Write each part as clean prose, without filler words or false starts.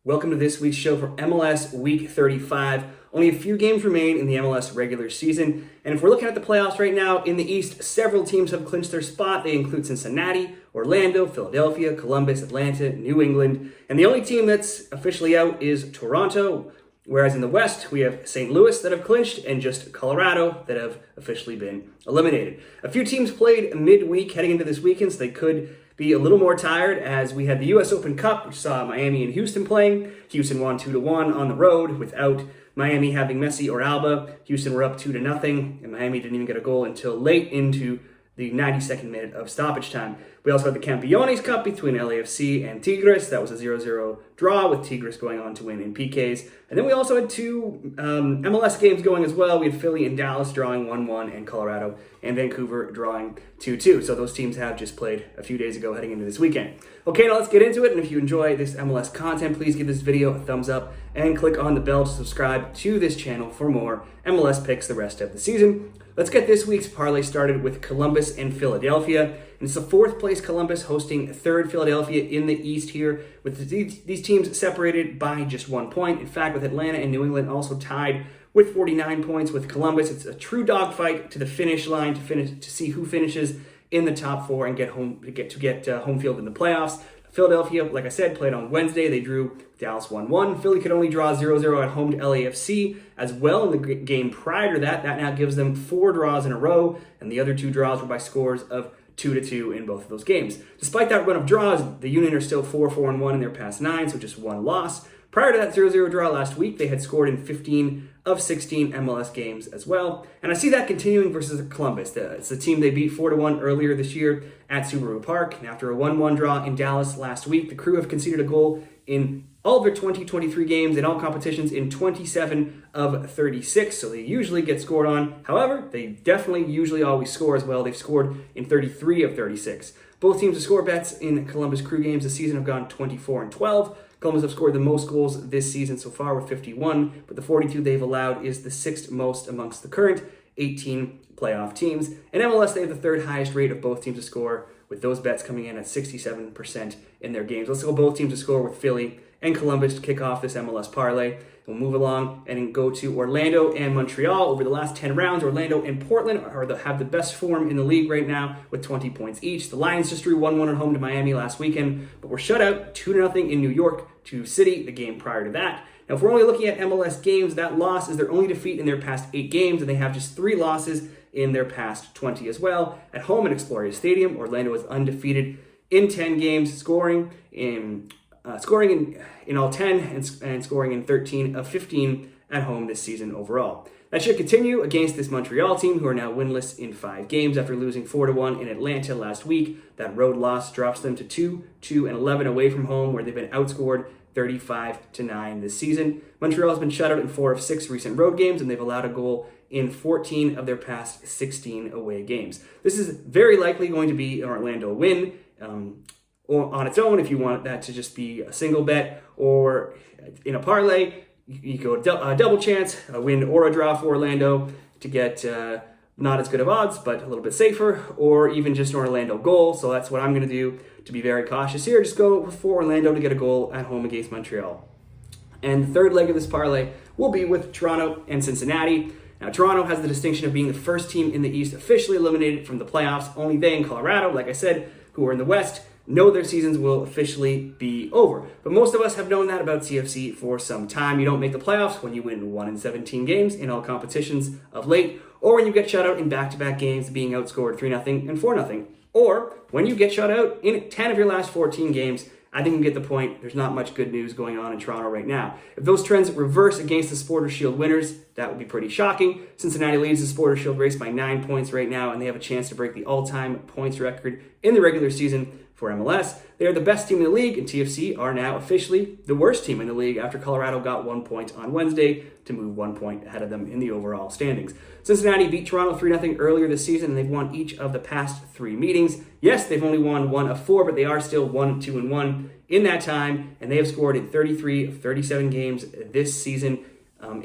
Welcome to this week's show for MLS Week 35. Only a few games remain in the MLS regular season. And if we're looking at the playoffs right now, in the East, several teams have clinched their spot. They include Cincinnati, Orlando, Philadelphia, Columbus, Atlanta, New England. And the only team that's officially out is Toronto. Whereas in the West, we have St. Louis that have clinched and just Colorado that have officially been eliminated. A few teams played midweek heading into this weekend, so they could be a little more tired, as we had the U.S. Open Cup, which saw Miami and Houston playing. Houston won 2-1 on the road without Miami having Messi or Alba. Houston were up 2-0, and Miami didn't even get a goal until late into the 92nd minute of stoppage time. We also had the Campeones Cup between LAFC and Tigres. That was a 0-0 draw, with Tigres going on to win in PKs. And then we also had two MLS games going as well. We had Philly and Dallas drawing 1-1, and Colorado and Vancouver drawing 2-2. So those teams have just played a few days ago heading into this weekend. Okay, now let's get into it. And if you enjoy this MLS content, please give this video a thumbs up and click on the bell to subscribe to this channel for more MLS picks the rest of the season. Let's get this week's parlay started with Columbus and Philadelphia. And it's the fourth place Columbus hosting third Philadelphia in the East here, with these teams separated by just 1 point. In fact, with Atlanta and New England also tied with 49 points. With Columbus, it's a true dogfight to the finish line to see who finishes in the top four and get home field in the playoffs. Philadelphia, like I said, played on Wednesday. They drew Dallas 1-1. Philly could only draw 0-0 at home to LAFC as well in the game prior to that. That now gives them 4 draws in a row, and the other 2 draws were by scores of 2-2 in both of those games. Despite that run of draws, the Union are still 4-4-1 in their past 9, so just 1 loss. Prior to that 0-0 draw last week, they had scored in 15 of 16 MLS games as well. And I see that continuing versus Columbus. It's the team they beat 4-1 earlier this year at Subaru Park. And after a 1-1 draw in Dallas last week, the Crew have conceded a goal in all of their 2023 games in all competitions in 27 of 36. So they usually get scored on. However, they definitely usually always score as well. They've scored in 33 of 36. Both teams to score bets in Columbus Crew games this season have gone 24-12. Columbus have scored the most goals this season so far with 51, but the 42 they've allowed is the 6th most amongst the current 18 playoff teams. In MLS, they have the 3rd highest rate of both teams to score, with those bets coming in at 67% in their games. Let's go both teams to score with Philly and Columbus to kick off this MLS parlay. We'll move along and go to Orlando and Montreal. Over the last 10 rounds, Orlando and Portland have the best form in the league right now with 20 points each. The Lions just drew 1-1 at home to Miami last weekend, but were shut out 2-0 in New York to City the game prior to that. Now, if we're only looking at MLS games, that loss is their only defeat in their past 8 games, and they have just 3 losses in their past 20 as well. At home at Exploria Stadium, Orlando is undefeated in 10 games, scoring in all 10 and scoring in 13 of 15 at home this season overall. That should continue against this Montreal team, who are now winless in 5 games after losing 4-1 in Atlanta last week. That road loss drops them to 2-11 away from home, where they've been outscored 35-9 this season. Montreal has been shut out in 4 of 6 recent road games, and they've allowed a goal in 14 of their past 16 away games. This is very likely going to be an Orlando win, or on its own, if you want that to just be a single bet, or in a parlay, you go a double chance, a win or a draw for Orlando to get not as good of odds, but a little bit safer, or even just an Orlando goal. So that's what I'm going to do to be very cautious here. Just go for Orlando to get a goal at home against Montreal. And the third leg of this parlay will be with Toronto and Cincinnati. Now, Toronto has the distinction of being the first team in the East officially eliminated from the playoffs. Only they and Colorado, like I said, who are in the West, know their seasons will officially be over. But most of us have known that about CFC for some time. You don't make the playoffs when you win 1 in 17 games in all competitions of late, or when you get shut out in back-to-back games, being outscored 3-0 and 4-0, or when you get shut out in 10 of your last 14 games. I think you get the point. There's not much good news going on in Toronto right now. If those trends reverse against the Supporters' Shield winners, that would be pretty shocking. Cincinnati leads the Supporters' Shield race by 9 points right now, and they have a chance to break the all-time points record in the regular season for MLS. They are the best team in the league, and TFC are now officially the worst team in the league after Colorado got 1 point on Wednesday to move 1 point ahead of them in the overall standings. Cincinnati beat Toronto 3-0 earlier this season, and they've won each of the past 3 meetings. Yes, they've only won 1 of 4, but they are still 1-2-1 in that time, and they have scored in 33 of 37 games this season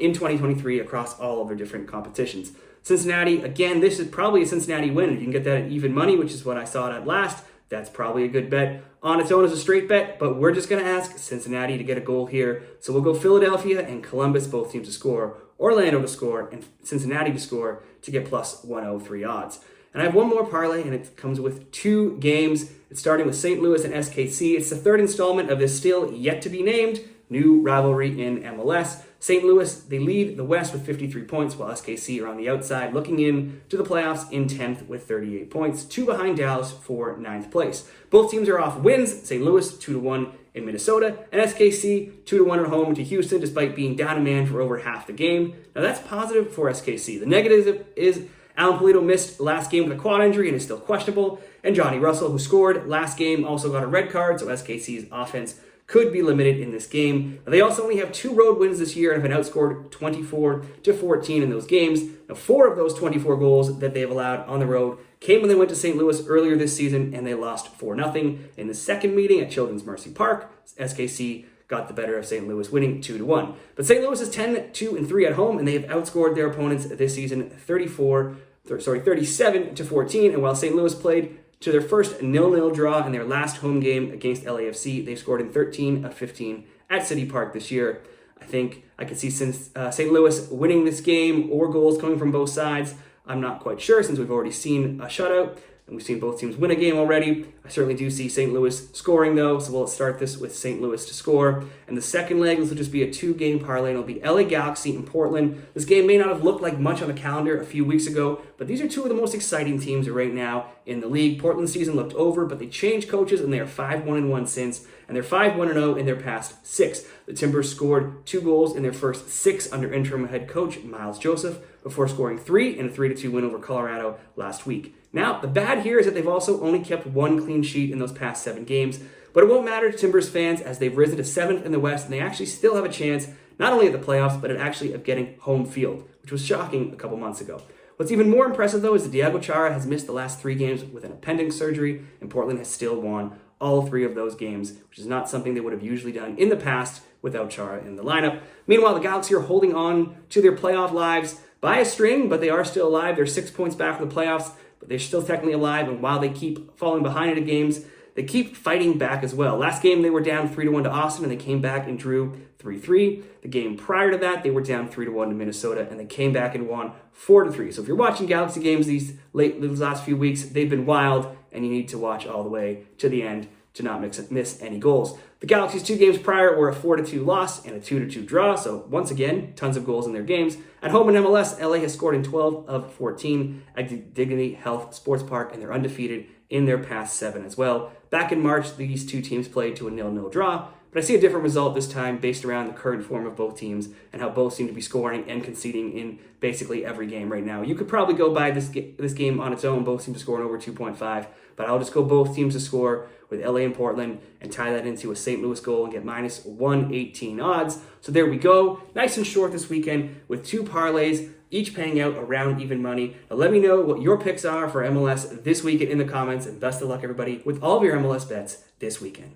in 2023 across all of their different competitions. Cincinnati, again, this is probably a Cincinnati win. If you can get that at even money, which is what I saw it at last, that's probably a good bet on its own as a straight bet, but we're just going to ask Cincinnati to get a goal here. So we'll go Philadelphia and Columbus, both teams to score, Orlando to score, and Cincinnati to score to get plus 103 odds. And I have one more parlay, and it comes with 2 games. It's starting with St. Louis and SKC. It's the 3rd installment of this still yet to be named new rivalry in MLS. St. Louis, they lead the West with 53 points, while SKC are on the outside, looking in to the playoffs in 10th with 38 points, 2 behind Dallas for 9th place. Both teams are off wins. St. Louis 2-1 in Minnesota, and SKC 2-1 at home to Houston, despite being down a man for over half the game. Now that's positive for SKC. The negative is Alan Pulido missed last game with a quad injury and is still questionable, and Johnny Russell, who scored last game, also got a red card, so SKC's offense could be limited in this game. Now, they also only have 2 road wins this year and have been outscored 24-14 in those games. Now, 4 of those 24 goals that they've allowed on the road came when they went to St. Louis earlier this season, and they lost 4-0. In the second meeting at Children's Mercy Park, SKC got the better of St. Louis, winning 2-1. But St. Louis is 10-2-3 at home, and they have outscored their opponents this season 37-14. And while St. Louis played to their first 0-0 draw in their last home game against LAFC, they've scored in 13 of 15 at City Park this year. I think I could see St. Louis winning this game or goals coming from both sides. I'm not quite sure since we've already seen a shutout and we've seen both teams win a game already. I certainly do see St. Louis scoring though, so we'll start this with St. Louis to score. And the second leg, this will just be a 2-game parlay, and it'll be LA Galaxy and Portland. This game may not have looked like much on the calendar a few weeks ago, but these are 2 of the most exciting teams right now in the league. Portland's season looked over, but they changed coaches, and they are 5-1-1 since, and they're 5-1-0 in their past 6. The Timbers scored 2 goals in their first 6 under interim head coach Miles Joseph, before scoring 3 in a 3-2 win over Colorado last week. Now, the bad here is that they've also only kept 1 clean sheet in those past 7 games, but it won't matter to Timbers fans as they've risen to 7th in the West, and they actually still have a chance, not only at the playoffs, but actually of getting home field, which was shocking a couple months ago. What's even more impressive, though, is that Diego Chara has missed the last 3 games with an appendix surgery, and Portland has still won all 3 of those games, which is not something they would have usually done in the past without Chara in the lineup. Meanwhile, the Galaxy are holding on to their playoff lives by a string, but they are still alive. They're 6 points back from the playoffs, but they're still technically alive, and while they keep falling behind in games, they keep fighting back as well. Last game, they were down 3-1 to Austin, and they came back and drew 3-3. The game prior to that, they were down 3-1 to Minnesota, and they came back and won 4-3. So if you're watching Galaxy games these last few weeks, they've been wild, and you need to watch all the way to the end to not miss any goals. The Galaxy's 2 games prior were a 4-2 loss and a 2-2 draw, so once again, tons of goals in their games. At home in MLS, LA has scored in 12 of 14 at Dignity Health Sports Park, and they're undefeated in their past 7 as well. Back in March, these 2 teams played to a 0-0 draw, but I see a different result this time based around the current form of both teams and how both seem to be scoring and conceding in basically every game right now. You could probably go by this game on its own. Both teams are scoring over 2.5, but I'll just go both teams to score with LA and Portland and tie that into a St. Louis goal and get minus 118 odds. So there we go. Nice and short this weekend with 2 parlays, each paying out around even money. Now let me know what your picks are for MLS this weekend in the comments, and best of luck everybody with all of your MLS bets this weekend.